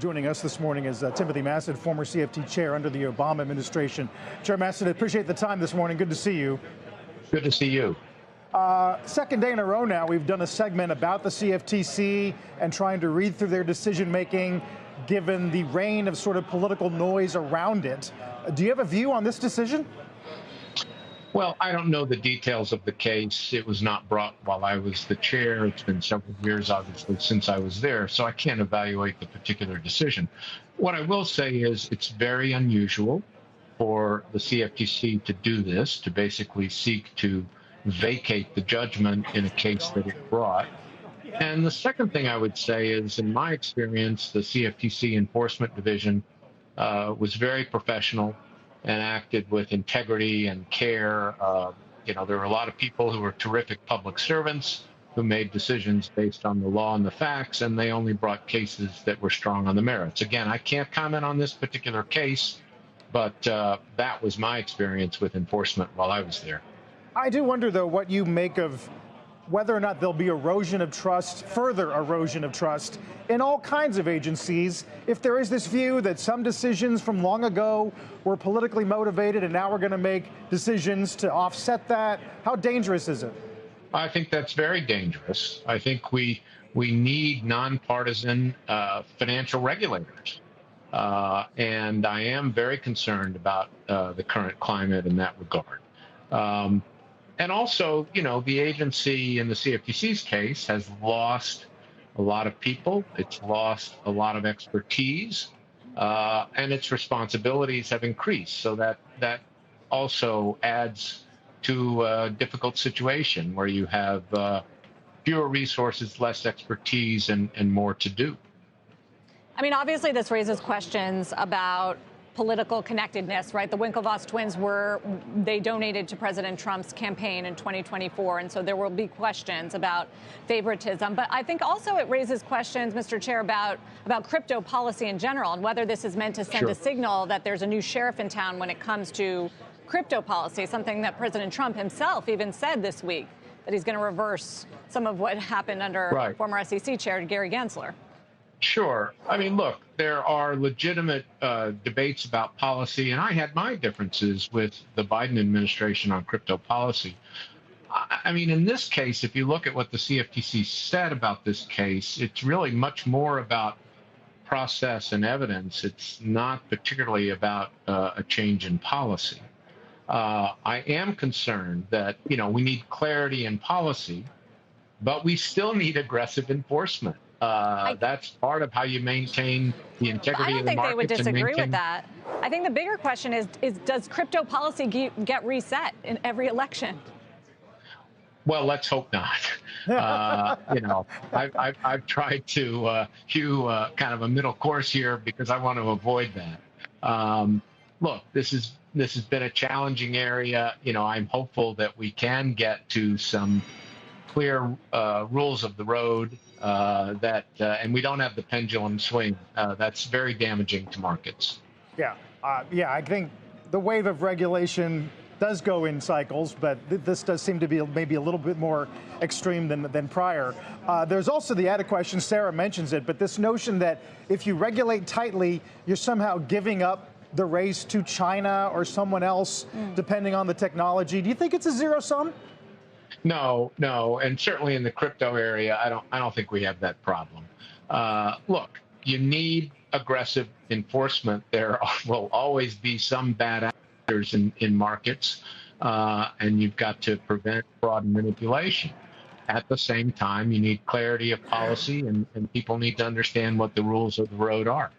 Joining us this morning is Timothy Massad, former CFT chair under the Obama administration. Chair Massad, I appreciate the time this morning. Good to see you. Good to see you. Second day in a row now, we've done a segment about the CFTC and trying to read through their decision making, given the reign of sort of political noise around it. Do you have a view on this decision? Well, I don't know the details of the case. It was not brought while I was the chair. It's been several years, obviously, since I was there, so I can't evaluate the particular decision. What I will say is it's very unusual for the CFTC to do this, to basically seek to vacate the judgment in a case that it brought. And the second thing I would say is, in my experience, the CFTC Enforcement Division was very professional and acted with integrity and care. There were a lot of people who were terrific public servants who made decisions based on the law and the facts, and they only brought cases that were strong on the merits. Again, I can't comment on this particular case, but that was my experience with enforcement while I was there. I do wonder, though, what you make of whether or not there'll be erosion of trust, further erosion of trust in all kinds of agencies, if there is this view that some decisions from long ago were politically motivated and now we're going to make decisions to offset that. How dangerous is it? I think that's very dangerous. I think we need nonpartisan financial regulators. And I am very concerned about the current climate in that regard. And also, the agency in the CFTC's case has lost a lot of people. It's lost a lot of expertise, and its responsibilities have increased. So that also adds to a difficult situation where you have fewer resources, less expertise, and more to do. I mean, obviously, this raises questions about political connectedness, right? The Winklevoss twins they donated to President Trump's campaign in 2024, and so there will be questions about favoritism. But I think also it raises questions, Mr. Chair, about crypto policy in general and whether this is meant to send a signal that there's a new sheriff in town when it comes to crypto policy, something that President Trump himself even said this week, that he's going to reverse some of what happened under former SEC Chair Gary Gensler. Sure. I mean, look, there are legitimate debates about policy, and I had my differences with the Biden administration on crypto policy. I mean, in this case, if you look at what the CFTC said about this case, it's really much more about process and evidence. It's not particularly about a change in policy. I am concerned that, we need clarity in policy, but we still need aggressive enforcement. That's part of how you maintain the integrity of the markets. I don't think they would disagree with that. I think the bigger question is does crypto policy get reset in every election? Well, let's hope not. I've tried to hew kind of a middle course here because I want to avoid that. Look, this has been a challenging area. I'm hopeful that we can get to some clear rules of the road and we don't have the pendulum swing. That's very damaging to markets. Yeah, I think the wave of regulation does go in cycles, but this does seem to be maybe a little bit more extreme than prior. There's also the added question, Sarah mentions it, but this notion that if you regulate tightly, you're somehow giving up the race to China or someone else, depending on the technology. Do you think it's a zero sum? No, and certainly in the crypto area, I don't think we have that problem. Look, you need aggressive enforcement. There will always be some bad actors in markets, and you've got to prevent fraud and manipulation. At the same time, you need clarity of policy, and people need to understand what the rules of the road are.